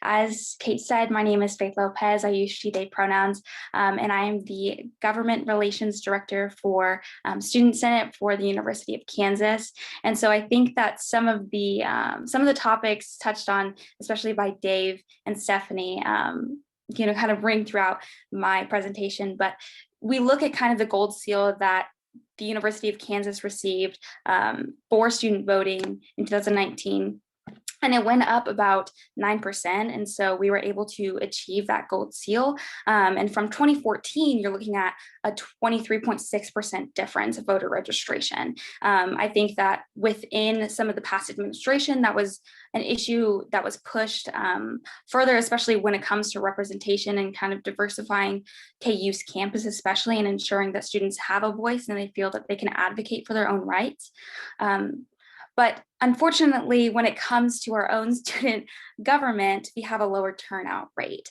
As Kate said, my name is Faith Lopez. I use she, they pronouns, and I am the Government Relations Director for Student Senate for the University of Kansas. And so I think that some of the topics touched on, especially by Dave and Stephanie, kind of ring throughout my presentation. But we look at kind of the gold seal that the University of Kansas received for student voting in 2019. And it went up about 9%. And so we were able to achieve that gold seal. And from 2014, you're looking at a 23.6% difference of voter registration. I think that within some of the past administration, that was an issue that was pushed further, especially when it comes to representation and kind of diversifying KU's campus, especially, and ensuring that students have a voice and they feel that they can advocate for their own rights. But unfortunately, when it comes to our own student government, we have a lower turnout rate.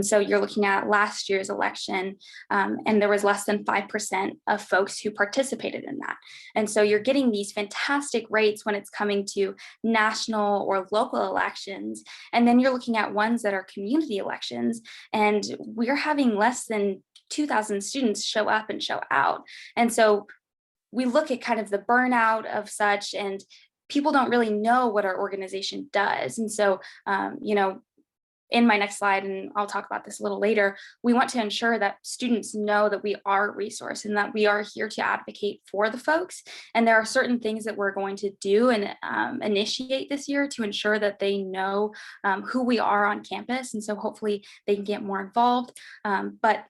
So you're looking at last year's election, and there was less than 5% of folks who participated in that. And so you're getting these fantastic rates when it's coming to national or local elections. And then you're looking at ones that are community elections, and we're having less than 2,000 students show up and show out. And so we look at kind of the burnout of such, and people don't really know what our organization does. And so, in my next slide, and I'll talk about this a little later, we want to ensure that students know that we are a resource and that we are here to advocate for the folks. And there are certain things that we're going to do and initiate this year to ensure that they know who we are on campus. And so hopefully they can get more involved. But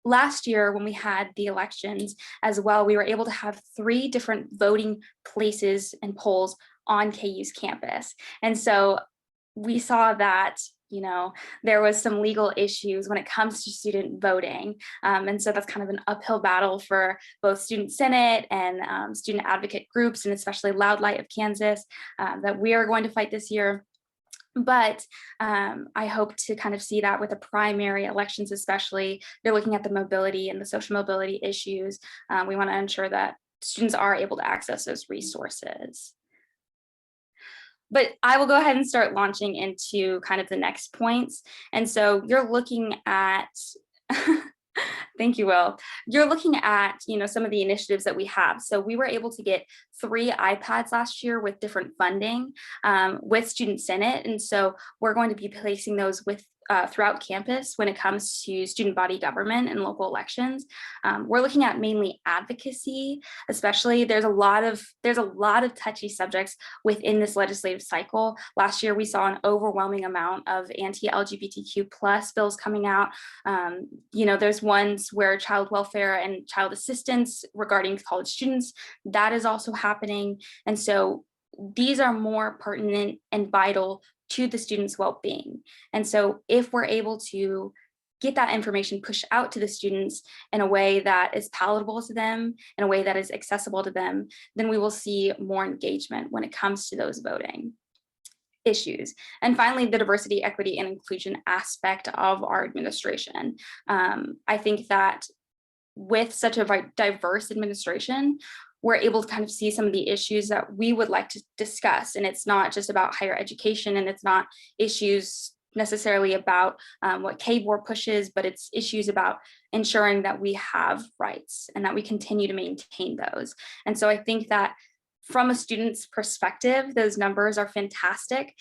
last year, when we had the elections as well, we were able to have 3 different voting places and polls on KU's campus. And so we saw that, there was some legal issues when it comes to student voting. And so that's kind of an uphill battle for both Student Senate and student advocate groups, and especially Loud Light of Kansas, that we are going to fight this year. But I hope to kind of see that with the primary elections, especially, you're looking at the mobility and the social mobility issues. We want to ensure that students are able to access those resources. But I will go ahead and start launching into kind of the next points. And so you're looking at thank you, Will. You're looking at, some of the initiatives that we have. So we were able to get 3 iPads last year with different funding with Student Senate. And so we're going to be placing those throughout campus when it comes to student body government and local elections. We're looking at mainly advocacy, especially. There's a lot of touchy subjects within this legislative cycle. Last year, we saw an overwhelming amount of anti-LGBTQ plus bills coming out. There's ones where child welfare and child assistance regarding college students, that is also happening. And so these are more pertinent and vital to the students' well-being. And so if we're able to get that information pushed out to the students in a way that is palatable to them, in a way that is accessible to them, then we will see more engagement when it comes to those voting issues. And finally, the diversity, equity, and inclusion aspect of our administration. I think that with such a diverse administration, we're able to kind of see some of the issues that we would like to discuss. And it's not just about higher education, and it's not issues necessarily about what KBOR pushes, but it's issues about ensuring that we have rights and that we continue to maintain those. And so I think that from a student's perspective, those numbers are fantastic.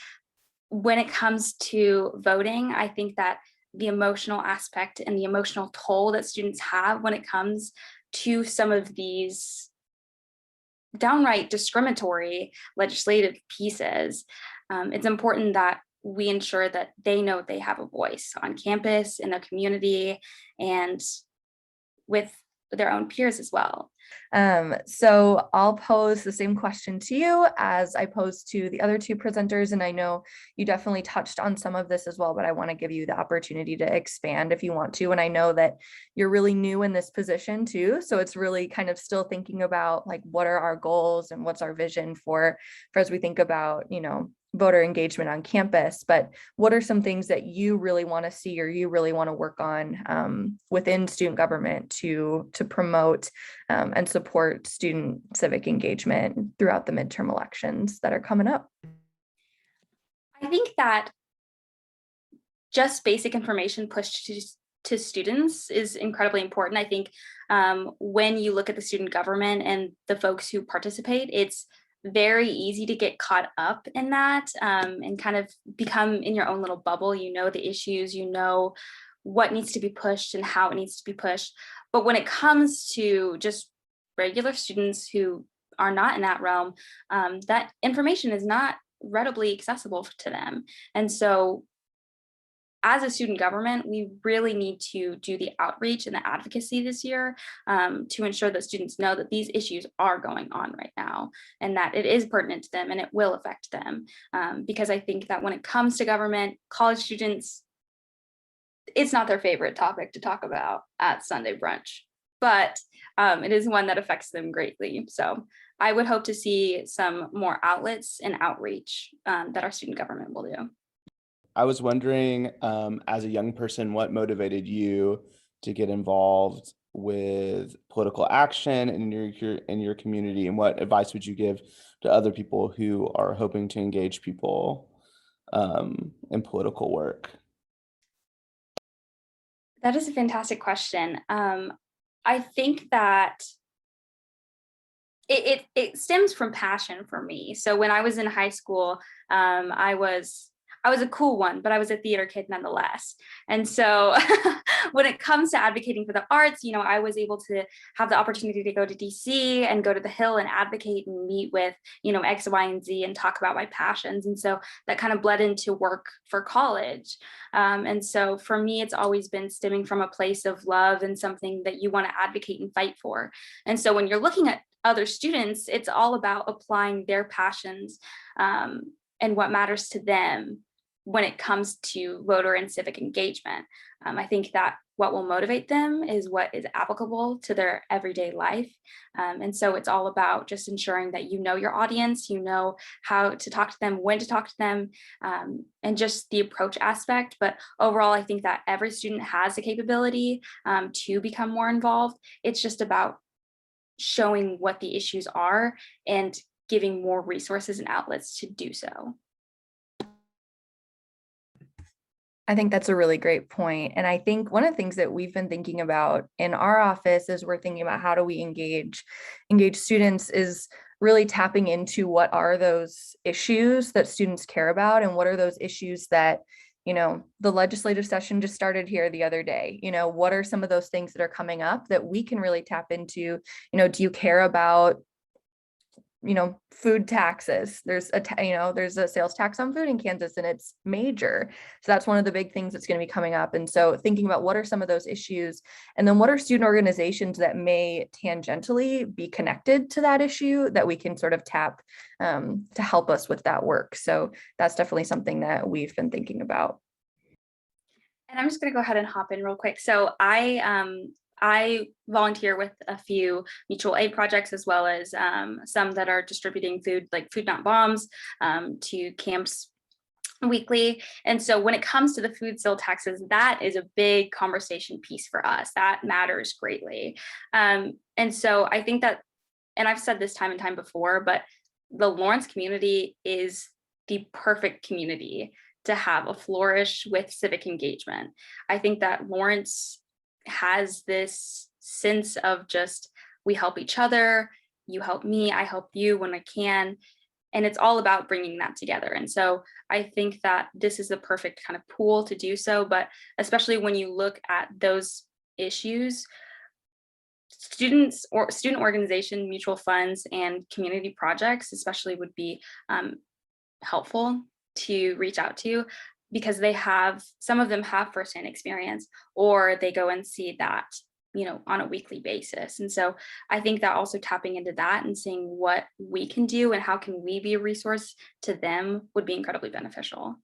When it comes to voting, I think that the emotional aspect and the emotional toll that students have when it comes to some of these downright discriminatory legislative pieces, it's important that we ensure that they know they have a voice on campus, in their community, and with their own peers as well. So I'll pose the same question to you as I posed to the other 2 presenters. And I know you definitely touched on some of this as well, but I want to give you the opportunity to expand if you want to. And I know that you're really new in this position too. So it's really kind of still thinking about like, what are our goals and what's our vision for as we think about, voter engagement on campus. But what are some things that you really want to see or you really want to work on within student government to promote and support student civic engagement throughout the midterm elections that are coming up? I think that just basic information pushed to students is incredibly important. I think when you look at the student government and the folks who participate, it's very easy to get caught up in that and kind of become in your own little bubble. You know the issues, you know what needs to be pushed and how it needs to be pushed. But when it comes to just regular students who are not in that realm, that information is not readily accessible to them. And so as a student government, we really need to do the outreach and the advocacy this year to ensure that students know that these issues are going on right now and that it is pertinent to them and it will affect them. Because I think that when it comes to government, college students, it's not their favorite topic to talk about at Sunday brunch, but it is one that affects them greatly. So I would hope to see some more outlets and outreach that our student government will do. I was wondering, as a young person, what motivated you to get involved with political action in your community, and what advice would you give to other people who are hoping to engage people in political work? That is a fantastic question. I think that it stems from passion for me. So when I was in high school, I was a cool one, but I was a theater kid nonetheless. And so when it comes to advocating for the arts, you know, I was able to have the opportunity to go to DC and go to the Hill and advocate and meet with, you know, X, Y, and Z and talk about my passions. And so that kind of bled into work for college. And so for me, it's always been stemming from a place of love and something that you want to advocate and fight for. And so when you're looking at other students, it's all about applying their passions and what matters to them when it comes to voter and civic engagement. I think that what will motivate them is what is applicable to their everyday life. And so it's all about just ensuring that you know your audience, you know how to talk to them, when to talk to them, and just the approach aspect. But overall, I think that every student has the capability to become more involved. It's just about showing what the issues are and giving more resources and outlets to do so. I think that's a really great point. And I think one of the things that we've been thinking about in our office is we're thinking about how do we engage students is really tapping into what are those issues that students care about and what are those issues that, you know, the legislative session just started here the other day. You know, what are some of those things that are coming up that we can really tap into? You know, do you care about, you know, food taxes? There's a sales tax on food in Kansas and it's major. So that's one of the big things that's going to be coming up. And so thinking about what are some of those issues, and then what are student organizations that may tangentially be connected to that issue that we can sort of tap to help us with that work. So that's definitely something that we've been thinking about. And I'm just going to go ahead and hop in real quick. So I volunteer with a few mutual aid projects, as well as some that are distributing food, like Food Not Bombs, to camps weekly. And so when it comes to the food sale taxes, that is a big conversation piece for us. That matters greatly. And so I think that, and I've said this time and time before, but the Lawrence community is the perfect community to have a flourish with civic engagement. I think that Lawrence has this sense of just, we help each other, you help me, I help you when I can. And it's all about bringing that together. And so I think that this is the perfect kind of pool to do so. But especially when you look at those issues, students or student organization, mutual funds, and community projects especially would be helpful to reach out to, because some of them have firsthand experience, or they go and see that, you know, on a weekly basis. And so I think that also tapping into that and seeing what we can do and how can we be a resource to them would be incredibly beneficial.